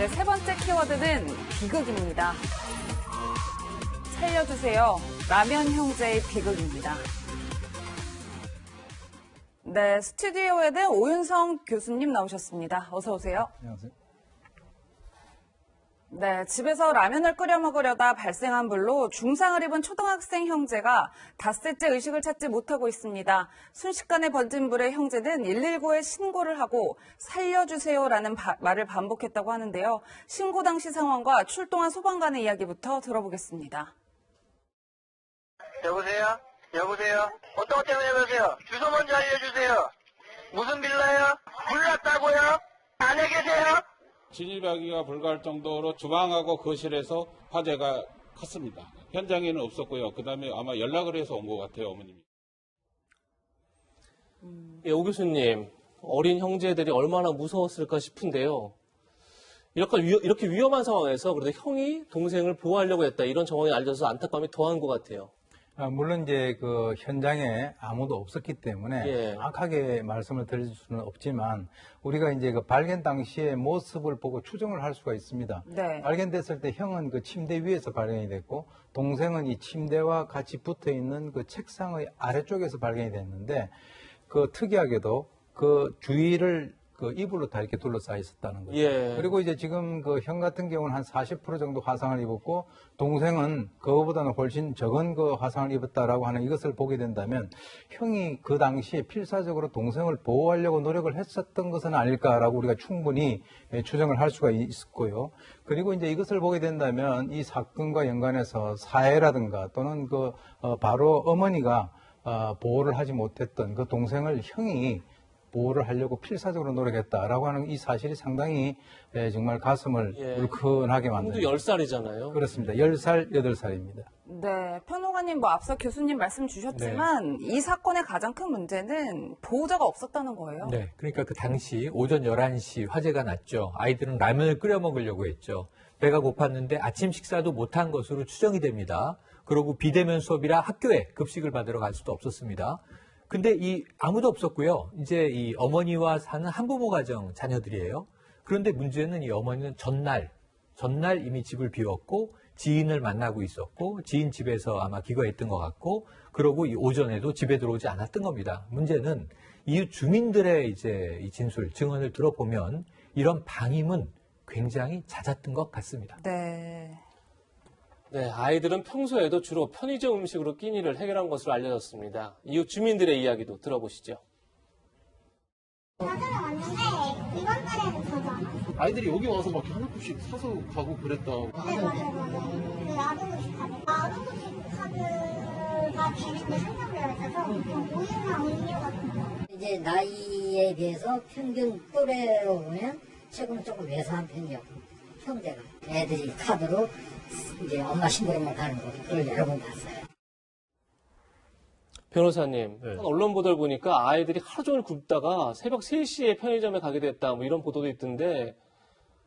네, 세 번째 키워드는 비극입니다. 살려주세요. 라면 형제의 비극입니다. 네, 스튜디오에는 오윤성 교수님 나오셨습니다. 어서 오세요. 안녕하세요. 네, 집에서 라면을 끓여 먹으려다 발생한 불로 중상을 입은 초등학생 형제가 닷새째 의식을 찾지 못하고 있습니다. 순식간에 번진 불에 형제는 119에 신고를 하고 살려주세요라는 말을 반복했다고 하는데요. 신고 당시 상황과 출동한 소방관의 이야기부터 들어보겠습니다. 여보세요? 여보세요? 어떤 것 때문에 그러세요? 주소 먼저 알려주세요. 무슨 빌라요? 불났다고요? 안에 계세요? 진입하기가 불가할 정도로 주방하고 거실에서 화재가 컸습니다. 현장에는 없었고요. 그 다음에 아마 연락을 해서 온 것 같아요, 어머님이. 예, 오 교수님, 어린 형제들이 얼마나 무서웠을까 싶은데요. 이렇게 위험한 상황에서 그래도 형이 동생을 보호하려고 했다, 이런 정황이 알려져서 안타까움이 더한 것 같아요. 물론 이제 그 현장에 아무도 없었기 때문에 예. 정확하게 말씀을 드릴 수는 없지만 우리가 이제 그 발견 당시의 모습을 보고 추정을 할 수가 있습니다. 네. 발견됐을 때 형은 그 침대 위에서 발견이 됐고 동생은 이 침대와 같이 붙어 있는 그 책상의 아래쪽에서 발견이 됐는데 그 특이하게도 그 주위를 그 이불로 다 이렇게 둘러싸여 있었다는 거죠. 예. 그리고 이제 지금 그 형 같은 경우는 한 40% 정도 화상을 입었고 동생은 그거보다는 훨씬 적은 그 화상을 입었다라고 하는 이것을 보게 된다면 형이 그 당시에 필사적으로 동생을 보호하려고 노력을 했었던 것은 아닐까라고 우리가 충분히 추정을 할 수가 있고요. 그리고 이제 이것을 보게 된다면 이 사건과 연관해서 사회라든가 또는 바로 어머니가 보호를 하지 못했던 그 동생을 형이 보호를 하려고 필사적으로 노력했다라고 하는 이 사실이 상당히 정말 가슴을 울큰하게 만듭니다. 형도 10살이잖아요. 그렇습니다. 10살, 8살입니다. 네, 평론가님 앞서 교수님 말씀 주셨지만 이 사건의 가장 큰 문제는 보호자가 없었다는 거예요. 네, 그러니까 그 당시 오전 11시 화재가 났죠. 아이들은 라면을 끓여 먹으려고 했죠. 배가 고팠는데 아침 식사도 못한 것으로 추정이 됩니다. 그리고 비대면 수업이라 학교에 급식을 받으러 갈 수도 없었습니다. 근데 아무도 없었고요. 이제 이 어머니와 사는 한부모 가정 자녀들이에요. 그런데 문제는 이 어머니는 전날 이미 집을 비웠고 지인을 만나고 있었고 지인 집에서 아마 기거했던 것 같고 그러고 이 오전에도 집에 들어오지 않았던 겁니다. 문제는 이웃 주민들의 이제 이 진술, 증언을 들어보면 이런 방임은 굉장히 잦았던 것 같습니다. 네. 네, 아이들은 평소에도 주로 편의점 음식으로 끼니를 해결한 것으로 알려졌습니다. 이웃 주민들의 이야기도 들어보시죠. 자전에 왔는데 이번 달에는 저도 안 왔어요. 아이들이 여기 와서 막 하나씩 사서 가고 그랬다고. 네, 맞아요. 그 아동급식 카드. 아동급식 카드가 되는데 한정되어 있어서 우유나 음료 같은 거. 이제 나이에 비해서 평균 또래로 보면 최근은 조금 외소한 편이었고 형제가 애들이 카드로 이제 엄마 심부름을 가는 거 그걸 여러 번 봤어요. 변호사님, 언론 보도를 보니까 아이들이 하루 종일 굶다가 새벽 3시에 편의점에 가게 됐다, 뭐 이런 보도도 있던데,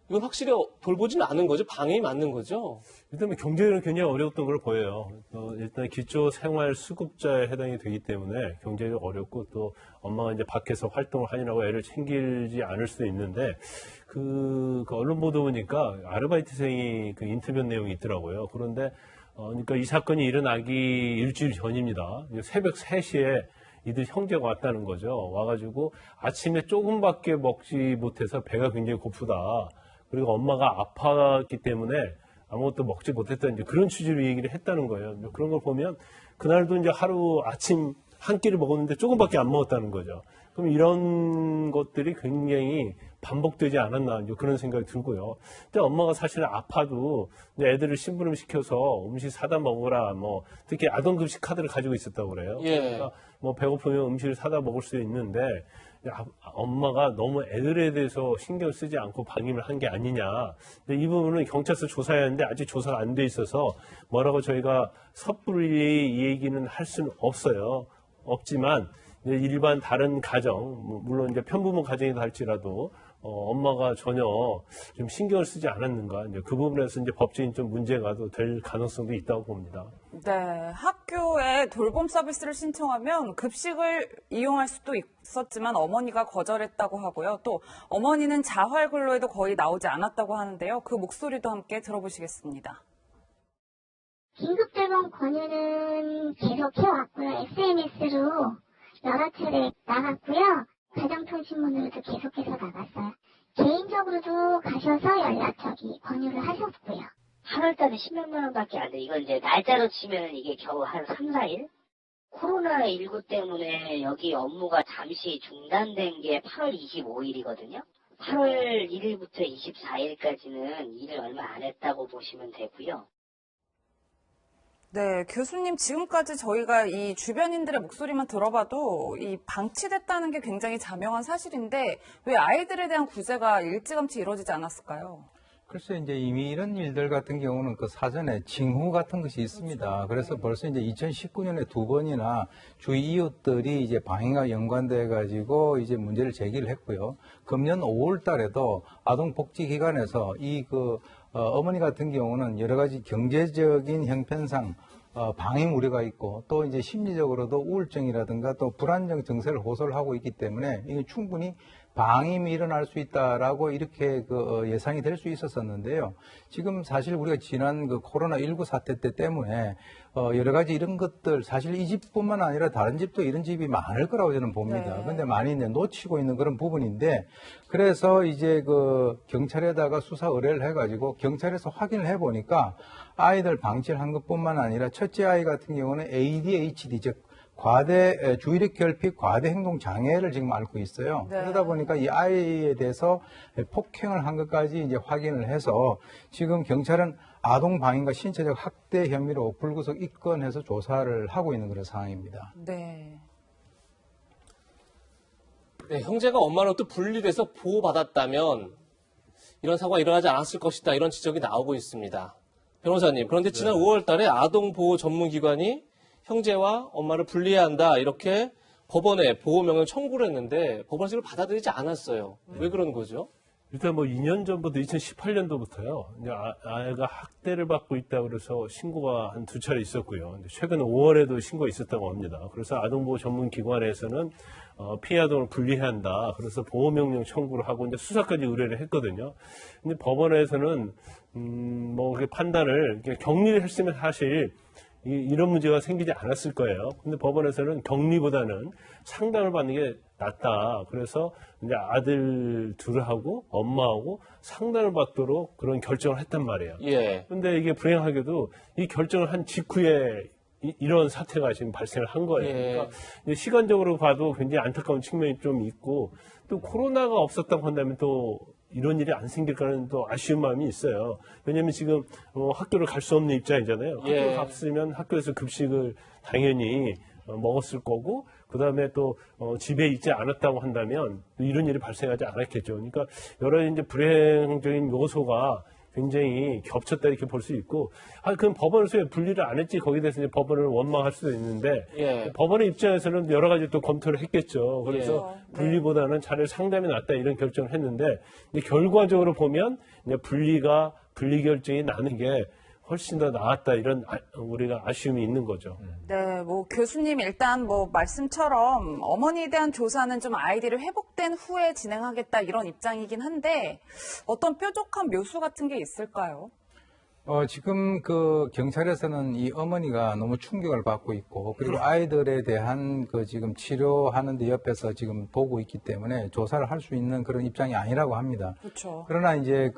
이건 확실히 돌보지는 않은 거죠? 방해이 맞는 거죠? 일단 경제적으로 굉장히 어려웠던 걸 보여요. 일단 기초 생활 수급자에 해당이 되기 때문에 경제적으로 어렵고 또 엄마가 이제 밖에서 활동을 하느라고 애를 챙기지 않을 수도 있는데 그 언론 보도 보니까 아르바이트생이 그 인터뷰 내용이 있더라고요. 그런데 그러니까 이 사건이 일어나기 일주일 전입니다. 새벽 3시에 이들 형제가 왔다는 거죠. 와가지고 아침에 조금밖에 먹지 못해서 배가 굉장히 고프다. 그리고 엄마가 아팠기 때문에 아무것도 먹지 못했다는 그런 취지로 얘기를 했다는 거예요. 그런 걸 보면 그날도 이제 하루 아침 한 끼를 먹었는데 조금밖에 안 먹었다는 거죠. 그럼 이런 것들이 굉장히 반복되지 않았나 이제 그런 생각이 들고요. 근데 엄마가 사실 아파도 이제 애들을 심부름 시켜서 음식 사다 먹으라 뭐 특히 아동급식 카드를 가지고 있었다고 그래요. 예. 그러니까 뭐 배고프면 음식을 사다 먹을 수 있는데 엄마가 너무 애들에 대해서 신경 쓰지 않고 방임을 한 게 아니냐. 근데 이 부분은 경찰서 조사해야 하는데 아직 조사가 안 돼 있어서 뭐라고 저희가 섣불리 이 얘기는 할 수는 없어요. 없지만 이제 일반 다른 가정, 물론 이제 편부모 가정이다 할지라도 엄마가 전혀 좀 신경을 쓰지 않았는가, 이제 그 부분에서 이제 법적인 좀 문제가 될 가능성도 있다고 봅니다. 네, 학교에 돌봄 서비스를 신청하면 급식을 이용할 수도 있었지만 어머니가 거절했다고 하고요. 또 어머니는 자활 근로에도 거의 나오지 않았다고 하는데요. 그 목소리도 함께 들어보시겠습니다. 긴급 돌봄 권유는 계속 해왔고요. SNS로 여러 차례 나갔고요. 가정통신문으로도 계속해서 나갔어요. 개인적으로도 가셔서 권유를 하셨고요. 8월달에 10몇만 원밖에 안 돼. 이건 이제 날짜로 치면 이게 겨우 한 3, 4일? 코로나19 때문에 여기 업무가 잠시 중단된 게 8월 25일이거든요. 8월 1일부터 24일까지는 일을 얼마 안 했다고 보시면 되고요. 네, 교수님 지금까지 저희가 이 주변인들의 목소리만 들어봐도 이 방치됐다는 게 굉장히 자명한 사실인데 왜 아이들에 대한 구제가 일찌감치 이루어지지 않았을까요? 글쎄, 이제 이미 이런 일들 같은 경우는 그 사전에 징후 같은 것이 있습니다. 그래서 벌써 이제 2019년에 2번이나 주위 이웃들이 이제 방위가 연관돼 가지고 이제 문제를 제기를 했고요. 금년 5월 달에도 아동복지기관에서 어머니 같은 경우는 여러 가지 경제적인 형편상 방임 우려가 있고 또 이제 심리적으로도 우울증이라든가 또 불안정 증세를 호소를 하고 있기 때문에 이게 충분히 방임이 일어날 수 있다라고 이렇게 예상이 될 수 있었었는데요. 지금 사실 우리가 지난 코로나19 사태 때 때문에 여러 가지 이런 것들 사실 이 집뿐만 아니라 다른 집도 이런 집이 많을 거라고 저는 봅니다. 근데 많이 이제 놓치고 있는 그런 부분인데 그래서 이제 경찰에다가 수사 의뢰를 해가지고 경찰에서 확인을 해보니까 아이들 방치를 한 것뿐만 아니라 첫째 아이 같은 경우는 ADHD 즉 주의력 결핍 과대 행동 장애를 지금 앓고 있어요. 네. 그러다 보니까 이 아이에 대해서 폭행을 한 것까지 이제 확인을 해서 지금 경찰은 아동 방임과 신체적 학대 혐의로 불구속 입건해서 조사를 하고 있는 그런 상황입니다. 네. 네, 형제가 엄마로부터 분리돼서 보호받았다면 이런 사고가 일어나지 않았을 것이다. 이런 지적이 나오고 있습니다. 변호사님, 그런데 지난 5월 달에 아동보호 전문기관이 형제와 엄마를 분리해야 한다. 이렇게 법원에 보호명령 청구를 했는데 법원에서 이걸 받아들이지 않았어요. 왜 그런 거죠? 일단 2년 전부터 2018년도부터요. 아이가 학대를 받고 있다고 그래서 신고가 한 2차례 있었고요. 최근 5월에도 신고가 있었다고 합니다. 그래서 아동보호 전문기관에서는 피해 아동을 분리해야 한다. 그래서 보호명령 청구를 하고 이제 수사까지 의뢰를 했거든요. 근데 법원에서는 그 판단을 격리를 했으면 사실 이런 문제가 생기지 않았을 거예요. 근데 법원에서는 격리보다는 상담을 받는 게 낫다. 그래서 이제 아들 둘하고 엄마하고 상담을 받도록 그런 결정을 했단 말이에요. 예. 근데 이게 불행하게도 이 결정을 한 직후에 이런 사태가 지금 발생을 한 거예요. 예. 그러니까 시간적으로 봐도 굉장히 안타까운 측면이 좀 있고 또 코로나가 없었다고 한다면 또 이런 일이 안 생길 거라는 또 아쉬운 마음이 있어요. 왜냐하면 지금 학교를 갈 수 없는 입장이잖아요. 예. 학교를 갔으면 학교에서 급식을 당연히 먹었을 거고 그다음에 또 집에 있지 않았다고 한다면 이런 일이 발생하지 않았겠죠. 그러니까 여러 이제 불행적인 요소가 굉장히 겹쳤다 이렇게 볼 수 있고, 그럼 법원에서 왜 분리를 안 했지? 거기에 대해서 이제 법원을 원망할 수도 있는데, 예. 법원의 입장에서는 여러 가지 또 검토를 했겠죠. 그래서 예. 분리보다는 차라리 상담이 낫다 이런 결정을 했는데, 근데 결과적으로 보면 이제 분리 결정이 나는 게 훨씬 더 나았다 이런 우리가 아쉬움이 있는 거죠. 네, 교수님 일단 말씀처럼 어머니에 대한 조사는 좀 아이들이 회복된 후에 진행하겠다 이런 입장이긴 한데 어떤 뾰족한 묘수 같은 게 있을까요? 지금 경찰에서는 이 어머니가 너무 충격을 받고 있고 그리고 아이들에 대한 지금 치료하는데 옆에서 지금 보고 있기 때문에 조사를 할 수 있는 그런 입장이 아니라고 합니다. 그렇죠. 그러나 이제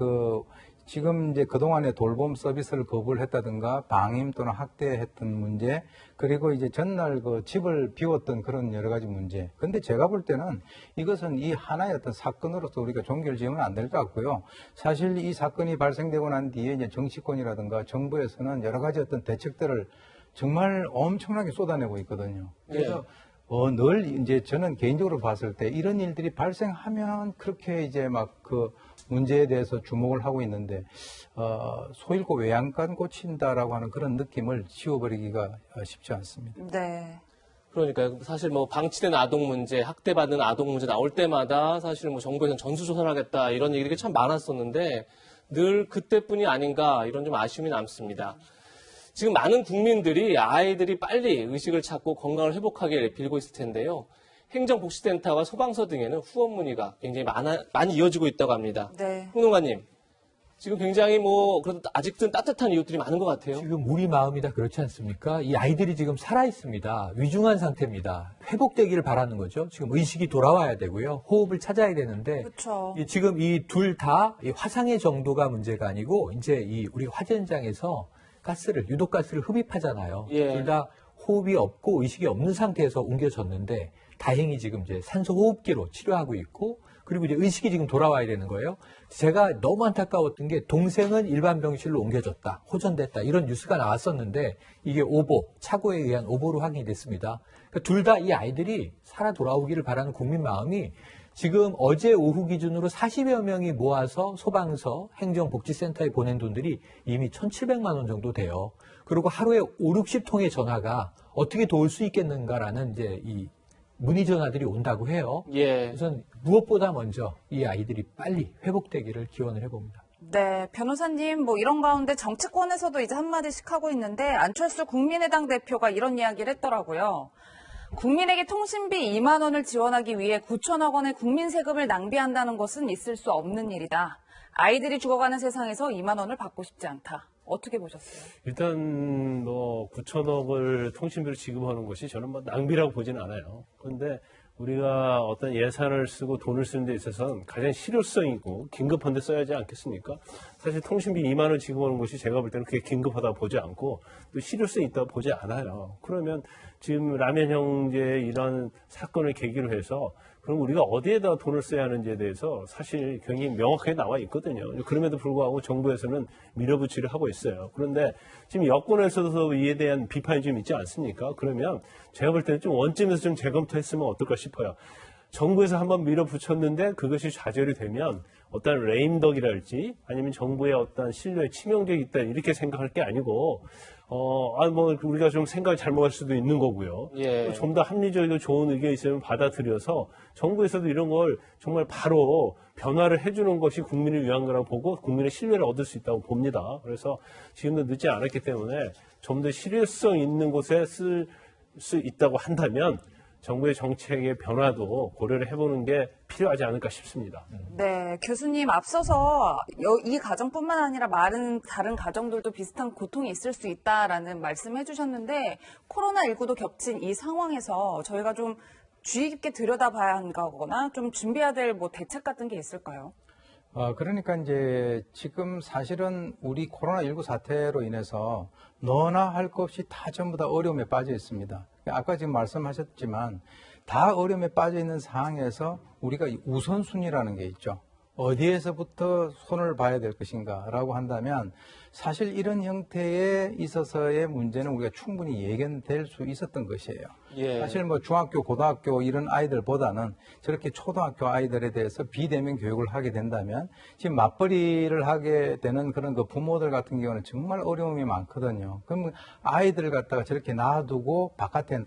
지금 이제 그동안에 돌봄 서비스를 거부를 했다든가 방임 또는 학대했던 문제 그리고 이제 전날 집을 비웠던 그런 여러 가지 문제. 근데 제가 볼 때는 이것은 이 하나의 어떤 사건으로서 우리가 종결 지으면 안 될 것 같고요. 사실 이 사건이 발생되고 난 뒤에 이제 정치권이라든가 정부에서는 여러 가지 어떤 대책들을 정말 엄청나게 쏟아내고 있거든요. 그래서 늘 이제 저는 개인적으로 봤을 때 이런 일들이 발생하면 그렇게 이제 문제에 대해서 주목을 하고 있는데 소 잃고 외양간 고친다라고 하는 그런 느낌을 지워버리기가 쉽지 않습니다. 네. 그러니까 사실 뭐 방치된 아동 문제, 학대받는 아동 문제 나올 때마다 사실 뭐 정부에서는 전수조사를 하겠다 이런 얘기들이 참 많았었는데 늘 그때뿐이 아닌가 이런 좀 아쉬움이 남습니다. 지금 많은 국민들이 아이들이 빨리 의식을 찾고 건강을 회복하길 빌고 있을 텐데요. 행정복지센터와 소방서 등에는 후원 문의가 굉장히 많이 이어지고 있다고 합니다. 네. 홍동관님, 지금 굉장히 그래도 아직은 따뜻한 이웃들이 많은 것 같아요. 지금 우리 마음이 다 그렇지 않습니까? 이 아이들이 지금 살아있습니다. 위중한 상태입니다. 회복되기를 바라는 거죠. 지금 의식이 돌아와야 되고요. 호흡을 찾아야 되는데. 그렇죠. 지금 이 둘 다 화상의 정도가 문제가 아니고 이제 우리 화재 현장에서 유독가스를 흡입하잖아요. 예. 둘 다 호흡이 없고 의식이 없는 상태에서 옮겨졌는데 다행히 지금 이제 산소 호흡기로 치료하고 있고 그리고 이제 의식이 지금 돌아와야 되는 거예요. 제가 너무 안타까웠던 게 동생은 일반 병실로 옮겨졌다, 호전됐다 이런 뉴스가 나왔었는데 이게 착오에 의한 오보로 확인이 됐습니다. 그러니까 둘 다 이 아이들이 살아 돌아오기를 바라는 국민 마음이 지금 어제 오후 기준으로 40여 명이 모아서 소방서 행정복지센터에 보낸 돈들이 이미 1,700만 원 정도 돼요. 그리고 하루에 5, 60통의 전화가 어떻게 도울 수 있겠는가라는 이제 이 문의 전화들이 온다고 해요. 예. 우선 무엇보다 먼저 이 아이들이 빨리 회복되기를 기원을 해봅니다. 네, 변호사님, 이런 가운데 정치권에서도 이제 한마디씩 하고 있는데, 안철수 국민의당 대표가 이런 이야기를 했더라고요. 국민에게 통신비 2만 원을 지원하기 위해 9천억 원의 국민 세금을 낭비한다는 것은 있을 수 없는 일이다. 아이들이 죽어가는 세상에서 2만 원을 받고 싶지 않다. 어떻게 보셨어요? 일단 9천억을 통신비로 지급하는 것이 저는 낭비라고 보지는 않아요. 그런데 우리가 어떤 예산을 쓰고 돈을 쓰는 데 있어서는 가장 실효성이고 긴급한 데 써야지 않겠습니까? 사실 통신비 2만 원 지급하는 것이 제가 볼 때는 그게 긴급하다고 보지 않고 또 실효성이 있다고 보지 않아요. 그러면 지금 라면 형제의 이런 사건을 계기로 해서 그럼 우리가 어디에다 돈을 써야 하는지에 대해서 사실 굉장히 명확하게 나와 있거든요. 그럼에도 불구하고 정부에서는 밀어붙이를 하고 있어요. 그런데 지금 여권에서도 이에 대한 비판이 좀 있지 않습니까? 그러면 제가 볼 때는 좀 원점에서 좀 재검토했으면 어떨까 싶어요. 정부에서 한번 밀어붙였는데 그것이 좌절이 되면 어떤 레임덕이랄지 아니면 정부의 어떤 신뢰에 치명적이 있다 이렇게 생각할 게 아니고 우리가 좀 생각을 잘못할 수도 있는 거고요. 예. 좀 더 합리적이고 좋은 의견이 있으면 받아들여서 정부에서도 이런 걸 정말 바로 변화를 해주는 것이 국민을 위한 거라고 보고 국민의 신뢰를 얻을 수 있다고 봅니다. 그래서 지금도 늦지 않았기 때문에 좀 더 실효성 있는 곳에 쓸 수 있다고 한다면 정부의 정책의 변화도 고려를 해보는 게 필요하지 않을까 싶습니다. 네, 교수님 앞서서 이 가정뿐만 아니라 많은 다른 가정들도 비슷한 고통이 있을 수 있다라는 말씀해 주셨는데 코로나19도 겹친 이 상황에서 저희가 좀 주의 깊게 들여다봐야 한다거나 좀 준비해야 될 대책 같은 게 있을까요? 그러니까 이제 지금 사실은 우리 코로나19 사태로 인해서 너나 할 것 없이 다 전부 다 어려움에 빠져 있습니다. 아까 지금 말씀하셨지만 다 어려움에 빠져 있는 상황에서 우리가 우선순위라는 게 있죠. 어디에서부터 손을 봐야 될 것인가라고 한다면 사실 이런 형태에 있어서의 문제는 우리가 충분히 예견될 수 있었던 것이에요. 예. 사실 중학교, 고등학교 이런 아이들보다는 저렇게 초등학교 아이들에 대해서 비대면 교육을 하게 된다면 지금 맞벌이를 하게 되는 그런 부모들 같은 경우는 정말 어려움이 많거든요. 그러면 아이들을 갖다가 저렇게 놔두고 바깥에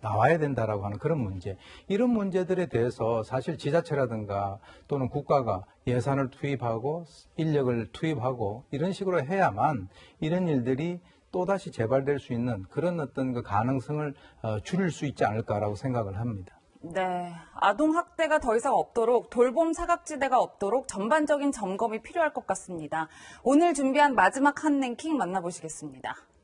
나와야 된다라고 하는 그런 문제. 이런 문제들에 대해서 사실 지자체라든가 또는 국가가 예산을 투입하고 인력을 투입하고 이런 식으로 해야만 이런 일들이 또다시 재발될 수 있는 그런 어떤 가능성을 줄일 수 있지 않을까라고 생각을 합니다. 네, 아동 학대가 더 이상 없도록 돌봄 사각지대가 없도록 전반적인 점검이 필요할 것 같습니다. 오늘 준비한 마지막 한 랭킹 만나보시겠습니다.